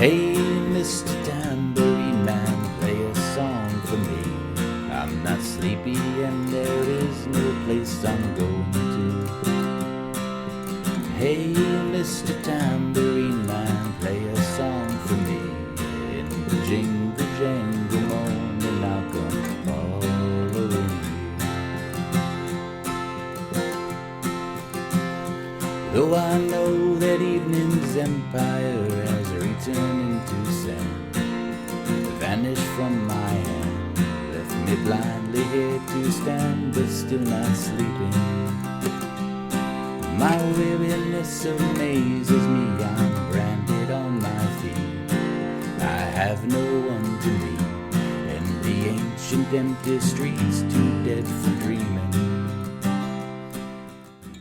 Hey, Mr. Tambourine Man, play a song for me. I'm not sleepy and there is no place I'm going to. Hey, Mr. Tambourine Man, play a song for me. In the jingle jangle morning I'll come following you. Though I know that evening's empire has returned into sand, vanished from my hand, left me blindly here to stand, but still not sleeping. My weariness amazes me, I'm branded on my feet. I have no one to meet, and the ancient empty streets too dead for dreaming.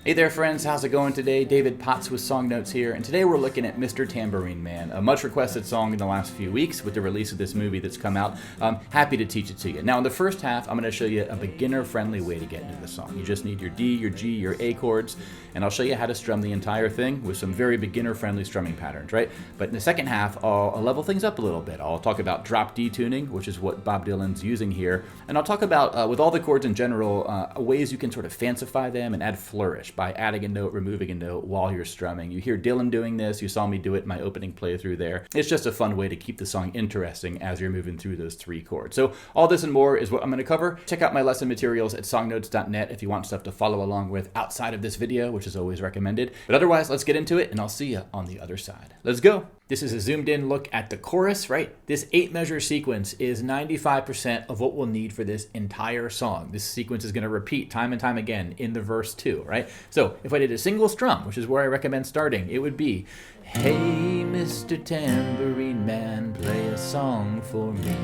Hey there friends, how's it going today? David Potts with Song Notes here, and today we're looking at Mr. Tambourine Man, a much requested song in the last few weeks with the release of this movie that's come out. I'm happy to teach it to you. Now in the first half, I'm going to show you a beginner-friendly way to get into the song. You just need your D, your G, your A chords, and I'll show you how to strum the entire thing with some very beginner-friendly strumming patterns, right? But in the second half, I'll level things up a little bit. I'll talk about drop D tuning, which is what Bob Dylan's using here, and I'll talk about, with all the chords in general, ways you can sort of fancify them and add flourish by adding a note, removing a note while you're strumming. You hear Dylan doing this, you saw me do it in my opening playthrough there. It's just a fun way to keep the song interesting as you're moving through those three chords. So all this and more is what I'm going to cover. Check out my lesson materials at songnotes.net if you want stuff to follow along with outside of this video, which is always recommended. But otherwise, let's get into it and I'll see you on the other side. Let's go. This is a zoomed in look at the chorus, right? This 8-measure sequence is 95% of what we'll need for this entire song. This sequence is going to repeat time and time again in the verse 2, right? So if I did a single strum, which is where I recommend starting, it would be, hey, Mr. Tambourine Man, play a song for me.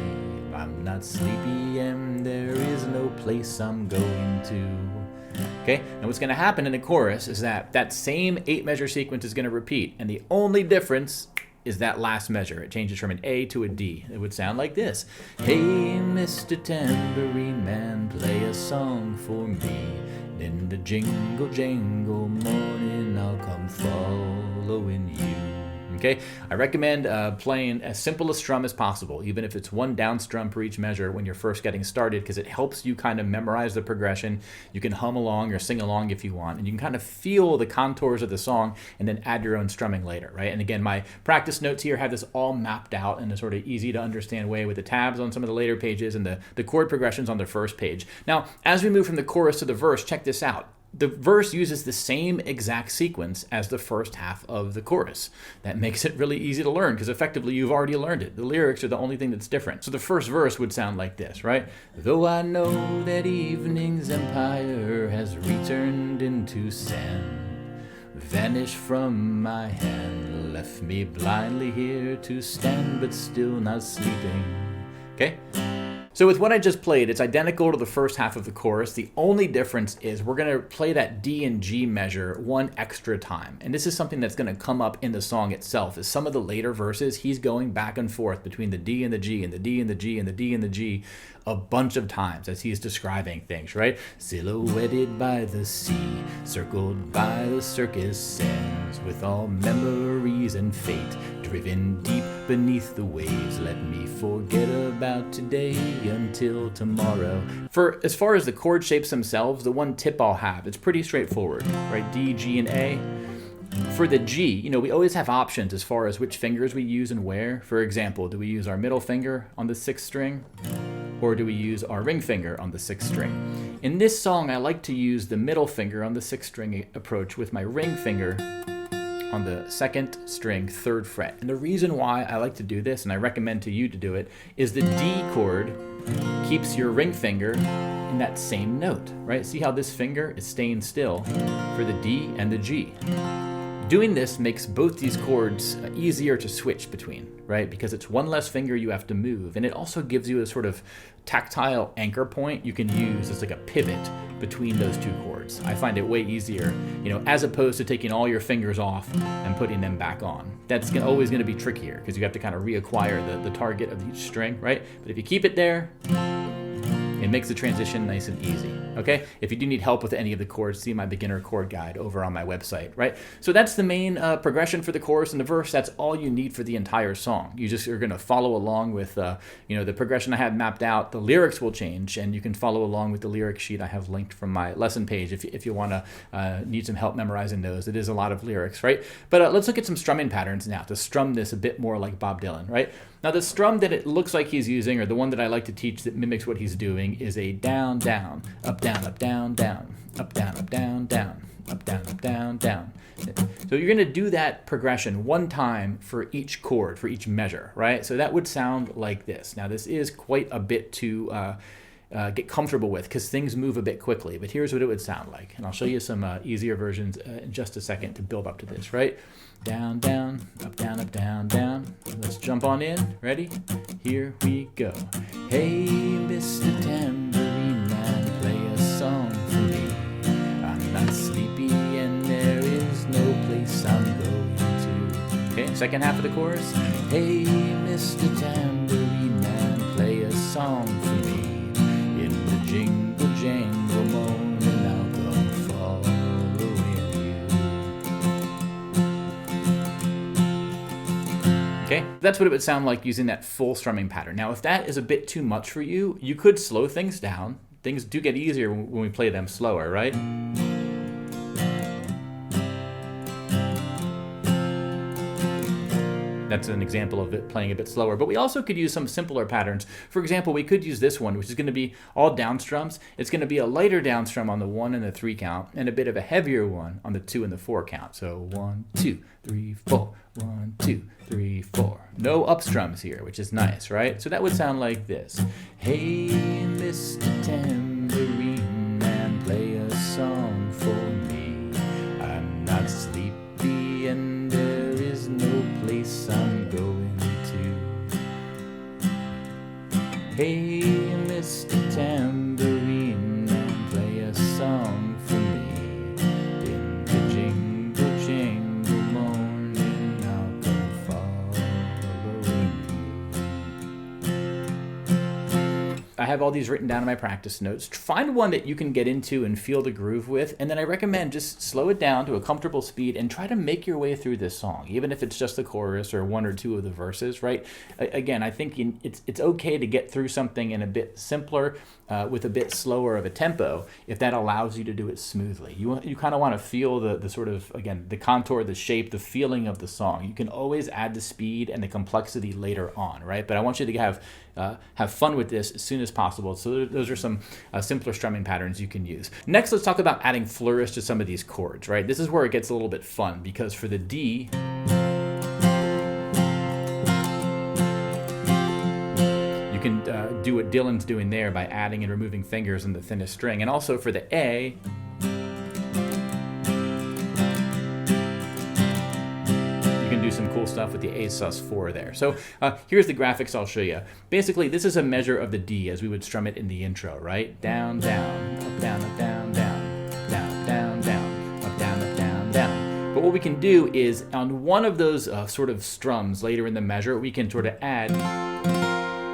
I'm not sleepy and there is no place I'm going to. Okay, and what's going to happen in the chorus is that same 8-measure sequence is going to repeat, and the only difference is that last measure. It changes from an A to a D. It would sound like this. Hey, Mr. Tambourine Man, play a song for me. In the jingle jangle morning I'll come following you. Okay, I recommend playing as simple a strum as possible, even if it's one down strum per each measure when you're first getting started, because it helps you kind of memorize the progression. You can hum along or sing along if you want, and you can kind of feel the contours of the song and then add your own strumming later, right? And again, my practice notes here have this all mapped out in a sort of easy to understand way with the tabs on some of the later pages and the chord progressions on the first page. Now, as we move from the chorus to the verse, check this out. The verse uses the same exact sequence as the first half of the chorus. That makes it really easy to learn because effectively you've already learned it. The lyrics are the only thing that's different. So the first verse would sound like this, right? Though I know that evening's empire has returned into sand, vanished from my hand, left me blindly here to stand, but still not sleeping. Okay? So with what I just played, it's identical to the first half of the chorus. The only difference is we're going to play that D and G measure one extra time. And this is something that's going to come up in the song itself. Is some of the later verses, he's going back and forth between the D and the G and the D and the G and the D and the G a bunch of times as he's describing things, right? Silhouetted by the sea, circled by the circus sands, with all memories and fate driven deep beneath the waves, let me forget about today until tomorrow. For as far as the chord shapes themselves, the one tip I'll have, it's pretty straightforward, right? D, G, and A. For the G, we always have options as far as which fingers we use and where. For example, do we use our middle finger on the 6th string? Or do we use our ring finger on the 6th string? In this song, I like to use the middle finger on the 6th string approach with my ring finger on the 2nd string, 3rd fret. And the reason why I like to do this, and I recommend to you to do it, is the D chord keeps your ring finger in that same note, right? See how this finger is staying still for the D and the G. Doing this makes both these chords easier to switch between, right? Because it's one less finger you have to move, and it also gives you a sort of tactile anchor point you can use as like a pivot between those two chords. I find it way easier, as opposed to taking all your fingers off and putting them back on. That's always going to be trickier because you have to kind of reacquire the target of each string, right? But if you keep it there, it makes the transition nice and easy. okay? If you do need help with any of the chords, see my beginner chord guide over on my website, right? So that's the main progression for the chorus and the verse. That's all you need for the entire song. You just are going to follow along with the progression I have mapped out. The lyrics will change, and you can follow along with the lyric sheet I have linked from my lesson page if you want to need some help memorizing those. It is a lot of lyrics, right? But let's look at some strumming patterns now to strum this a bit more like Bob Dylan, right? Now the strum that it looks like he's using, or the one that I like to teach that mimics what he's doing, is a down, down, up, down, up, down, down, up, down, up, down, down, up, down, up, down, down. So you're going to do that progression one time for each chord, for each measure, right? So that would sound like this. Now this is quite a bit to get comfortable with because things move a bit quickly, but here's what it would sound like. And I'll show you some easier versions in just a second to build up to this, right? Down, down, up, down, up, down, down. Let's jump on in. Ready? Here we go. Hey, Mr. Tambourine Man, play a song for me. I'm not sleepy and there is no place I'm going to. Okay, second half of the chorus. Hey, Mr. Tambourine Man, play a song for me. In the jingle jangle morning I'll come following you. Okay, that's what it would sound like using that full strumming pattern. Now, if that is a bit too much for you, you could slow things down. Things do get easier when we play them slower, right? That's an example of it playing a bit slower. But we also could use some simpler patterns. For example, we could use this one, which is going to be all down strums. It's going to be a lighter down strum on the 1 and the 3 count, and a bit of a heavier one on the 2 and the 4 count. So 1, 2, 3, 4. 1, 2, 3, 4. No up strums here, which is nice, right? So that would sound like this. Hey, Mr. Tambourine Man, play a song for me. I'm not sleepy and there is no place I'm going to. Hey, Mr. Tambourine Man, play a song for me. In the jingle jangle morning I'll come following you. I have all these written down in my practice notes. Find one that you can get into and feel the groove with, and then I recommend just slow it down to a comfortable speed and try to make your way through this song, even if it's just the chorus or 1 or 2 of the verses, right? Again, I think it's okay to get through something in a bit simpler with a bit slower of a tempo if that allows you to do it smoothly. You kind of want to feel the sort of, again, the contour, the shape, the feeling of the song. You can always add the speed and the complexity later on, right? But I want you to have fun with this as soon as possible. So those are some simpler strumming patterns you can use. Next, let's talk about adding flourish to some of these chords, right? This is where it gets a little bit fun because for the D, you can do what Dylan's doing there by adding and removing fingers in the thinnest string. And also for the A, do some cool stuff with the A sus4 there. So here's the graphics I'll show you. Basically, this is a measure of the D as we would strum it in the intro, right? Down, down, up, down, up, down, down, down, down, down, up, down, up, down, down. But what we can do is on one of those sort of strums later in the measure, we can sort of add,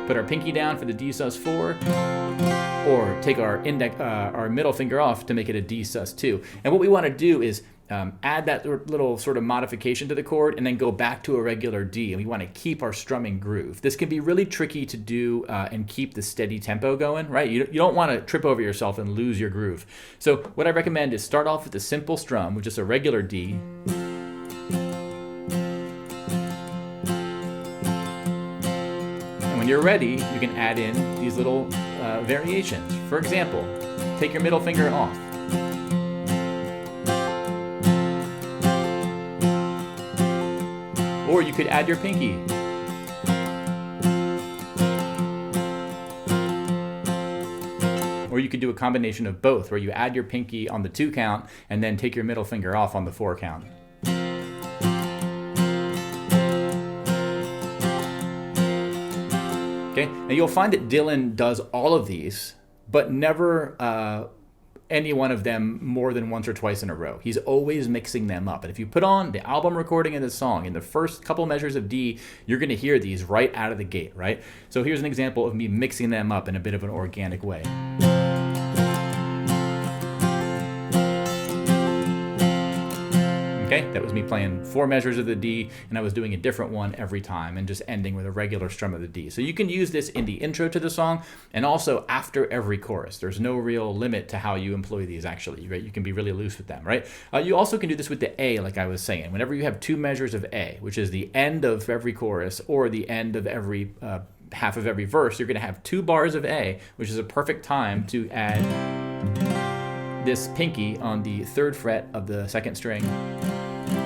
put our pinky down for the D sus4, or take our middle finger off to make it a D sus2. And what we want to do is add that little sort of modification to the chord and then go back to a regular D, and we want to keep our strumming groove. This can be really tricky to do and keep the steady tempo going, right? You don't want to trip over yourself and lose your groove. So what I recommend is start off with a simple strum with just a regular D. And when you're ready, you can add in these little variations. For example, take your middle finger off. Or you could add your pinky. Or you could do a combination of both, where you add your pinky on the 2 count and then take your middle finger off on the 4 count. Okay, now you'll find that Dylan does all of these, but never any one of them more than once or twice in a row. He's always mixing them up. And if you put on the album recording of the song, in the first couple measures of D, you're going to hear these right out of the gate, right? So here's an example of me mixing them up in a bit of an organic way. Okay, that was me playing 4 measures of the D, and I was doing a different one every time and just ending with a regular strum of the D. So you can use this in the intro to the song and also after every chorus. There's no real limit to how you employ these actually, right? You can be really loose with them, right? You also can do this with the A, like I was saying. Whenever you have 2 measures of A, which is the end of every chorus or the end of every half of every verse, you're going to have 2 bars of A, which is a perfect time to add this pinky on the 3rd fret of the 2nd string,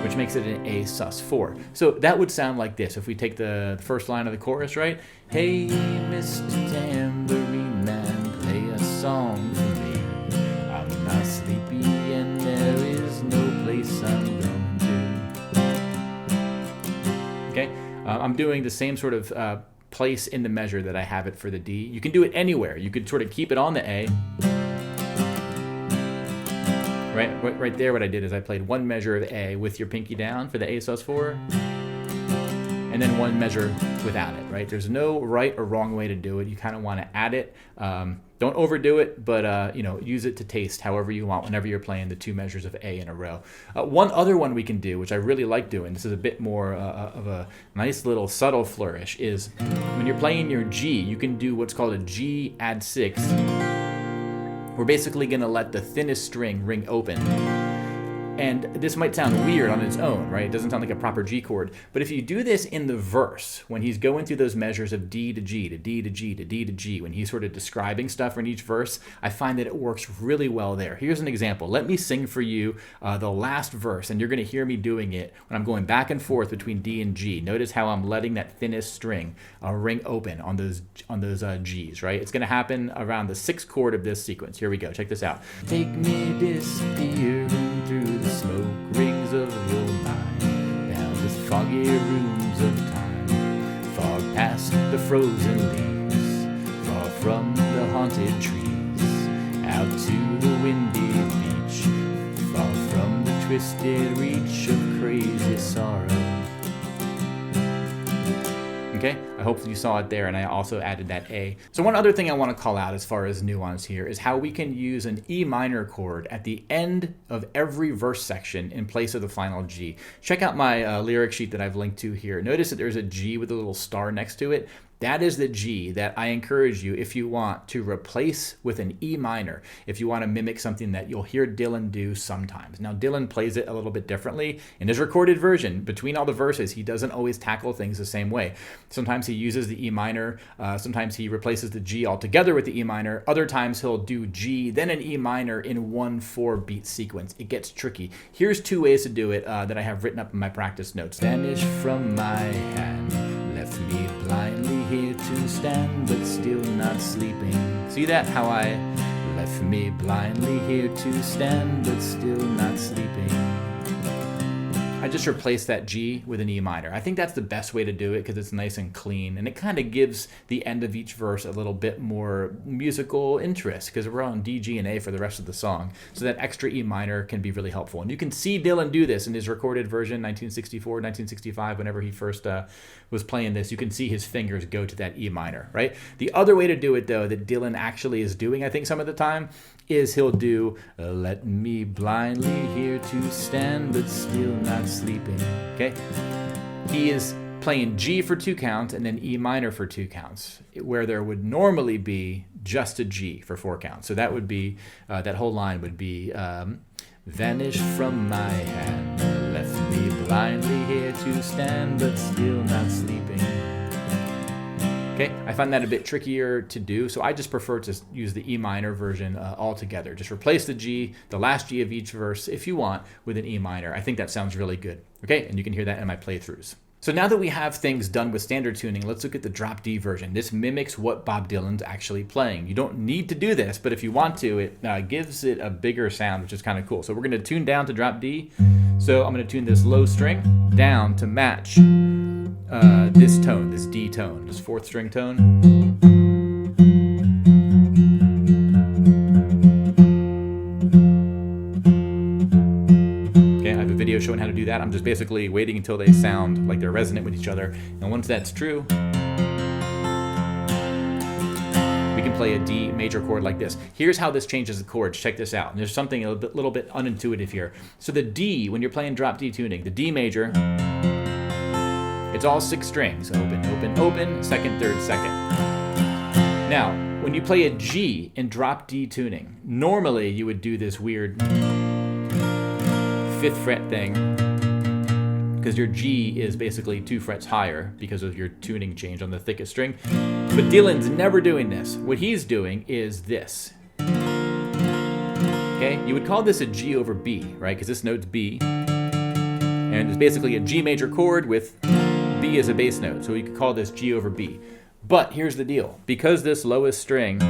which makes it an A sus4. So that would sound like this if we take the first line of the chorus, right? Hey, Mr. Tambourine Man, play a song for me. I'm not sleepy and there is no place I'm going to. Okay, I'm doing the same sort of place in the measure that I have it for the D. You can do it anywhere. You could sort of keep it on the A. Right there, what I did is I played 1 measure of A with your pinky down for the A sus4, and then 1 measure without it, right? There's no right or wrong way to do it. You kind of want to add it. Don't overdo it, but use it to taste however you want whenever you're playing the 2 measures of A in a row. One other one we can do, which I really like doing, this is a bit more of a nice little subtle flourish, is when you're playing your G, you can do what's called a G add 6. We're basically going to let the thinnest string ring open. And this might sound weird on its own, right? It doesn't sound like a proper G chord. But if you do this in the verse, when he's going through those measures of D to G to D to G to D to G, when he's sort of describing stuff in each verse, I find that it works really well there. Here's an example. Let me sing for you the last verse, and you're going to hear me doing it when I'm going back and forth between D and G. Notice how I'm letting that thinnest string ring open on those Gs, right? It's going to happen around the 6th chord of this sequence. Here we go. Check this out. Take me disappearing through the smoke rings of your mind, down the foggy rooms of time, far past the frozen leaves, far from the haunted trees, out to the windy beach, far from the twisted reach of crazy sorrow. Okay, I hope you saw it there, and I also added that A. So one other thing I want to call out as far as nuance here is how we can use an E minor chord at the end of every verse section in place of the final G. Check out my lyric sheet that I've linked to here. Notice that there's a G with a little star next to it. That is the G that I encourage you, if you want, to replace with an E minor, if you want to mimic something that you'll hear Dylan do sometimes. Now, Dylan plays it a little bit differently. In his recorded version, between all the verses, he doesn't always tackle things the same way. Sometimes he uses the E minor. Sometimes he replaces the G altogether with the E minor. Other times he'll do G, then an E minor in 1 4-beat sequence. It gets tricky. Here's 2 ways to do it that I have written up in my practice notes. Vanish from my hand, left me blindly here to stand, but still not sleeping. See that? How I left me blindly here to stand, but still not sleeping. I just replaced that G with an E minor. I think that's the best way to do it because it's nice and clean, and it kind of gives the end of each verse a little bit more musical interest because we're on D, G, and A for the rest of the song. So that extra E minor can be really helpful. And you can see Dylan do this in his recorded version, 1964, 1965, whenever he first was playing this. You can see his fingers go to that E minor, right? The other way to do it, though, that Dylan actually is doing, I think, some of the time, is he'll do, let me blindly here to stand, but still not sleeping, okay? He is playing G for 2 counts and then E minor for 2 counts, where there would normally be just a G for 4 counts. So that would be, that whole line would be, vanish from my hand, left me blindly here to stand, but still not sleeping. Okay, I find that a bit trickier to do, so I just prefer to use the E minor version altogether. Just replace the G, the last G of each verse, if you want, with an E minor. I think that sounds really good. Okay, and you can hear that in my playthroughs. So now that we have things done with standard tuning, let's look at the drop D version. This mimics what Bob Dylan's actually playing. You don't need to do this, but if you want to, it gives it a bigger sound, which is kind of cool. So we're going to tune down to drop D. So I'm going to tune this low string down to match this tone, this D tone, this 4th string tone. Okay, I have a video showing how to do that. I'm just basically waiting until they sound like they're resonant with each other. And once that's true, we can play a D major chord like this. Here's how this changes the chords. Check this out. And there's something a little bit unintuitive here. So the D, when you're playing drop D tuning, the D major, it's all 6 strings. Open, open, open, second, third, second. Now, when you play a G in drop D tuning, normally you would do this weird 5th fret thing, because your G is basically 2 frets higher because of your tuning change on the thickest string. But Dylan's never doing this. What he's doing is this. Okay, you would call this a G over B, right? Because this note's B, and it's basically a G major chord with B as a bass note. So we could call this G over B. But here's the deal. Because this lowest string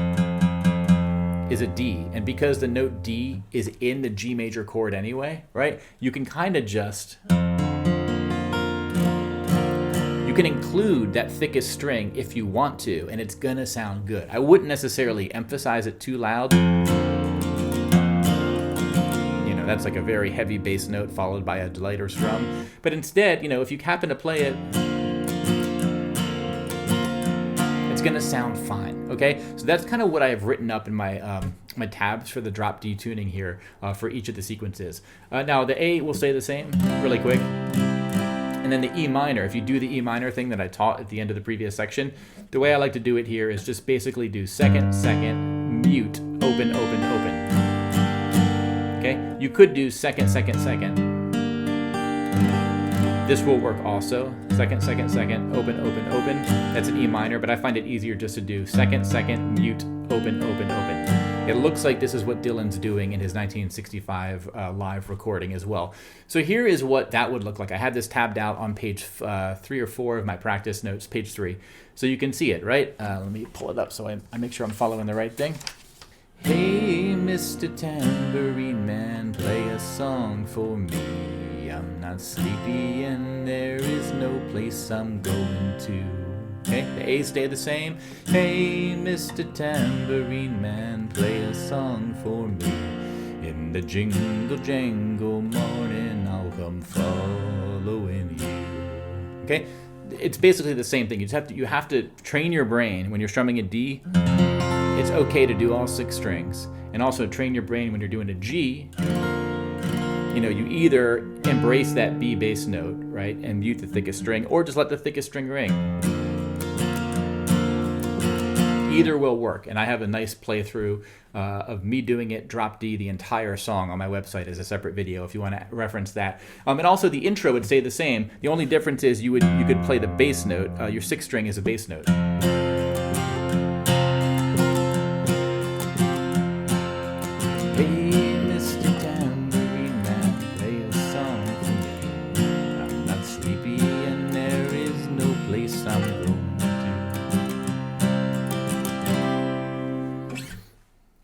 is a D, and because the note D is in the G major chord anyway, right? You can kind of just... You can include that thickest string if you want to, and it's gonna sound good. I wouldn't necessarily emphasize it too loud. You know, that's like a very heavy bass note followed by a lighter strum. But instead, you know, if you happen to play it, it's gonna sound fine, okay? So that's kind of what I've written up in my my tabs for the drop D tuning here for each of the sequences. Now the A will stay the same, really quick. And then the E minor, if you do the E minor thing that I taught at the end of the previous section, the way I like to do it here is just basically do second, second, mute, open, open, open. Okay? You could do second, second, second. This will work also. Second, second, second, open, open, open. That's an E minor, but I find it easier just to do second, second, mute, open, open, open. It looks like this is what Dylan's doing in his 1965 live recording as well. So here is what that would look like. I had this tabbed out on page 3 or 4 of my practice notes, page 3. So you can see it, right? Let me pull it up so I make sure I'm following the right thing. Hey, Mr. Tambourine Man, play a song for me. I'm not sleepy and there is no place I'm going to. Okay, the A's stay the same. Hey, Mr. Tambourine Man, play a song for me. In the jingle jangle morning, I'll come following you. Okay, it's basically the same thing. You have to train your brain when you're strumming a D. It's okay to do all 6 strings, and also train your brain when you're doing a G. You know, you either embrace that B bass note, right, and mute the thickest string, or just let the thickest string ring. Either will work, and I have a nice playthrough of me doing it drop D the entire song on my website as a separate video if you want to reference that. And also the intro would stay the same. The only difference is you could play the bass note. Your 6th string is a bass note. Hey, Mr. Tambourine Man, play a song for me. I'm not sleepy and there is no place I'm going.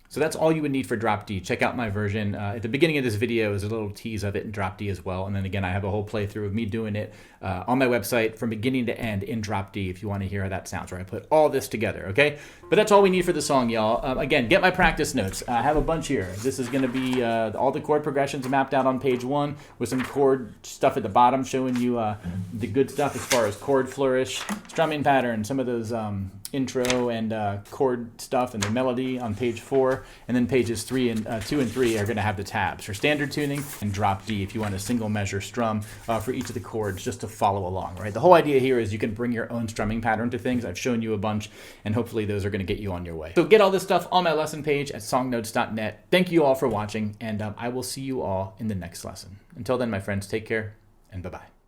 So that's all you would need for drop D. Check out my version. At the beginning of this video is a little tease of it in drop D as well. And then again, I have a whole playthrough of me doing it on my website from beginning to end in drop D if you want to hear how that sounds, where I put all this together, okay? But that's all we need for the song, y'all. Again, get my practice notes. I have a bunch here. This is going to be all the chord progressions mapped out on page 1 with some chord stuff at the bottom showing you the good stuff as far as chord flourish, strumming patterns, some of those intro and chord stuff and the melody on page 4. And then pages 2 and 3 are going to have the tabs for standard tuning and drop D if you want a single measure strum for each of the chords just to follow along, right? The whole idea here is you can bring your own strumming pattern to things. I've shown you a bunch, and hopefully those are going to get you on your way. So get all this stuff on my lesson page at songnotes.net. Thank you all for watching, and I will see you all in the next lesson. Until then, my friends, take care, and bye-bye.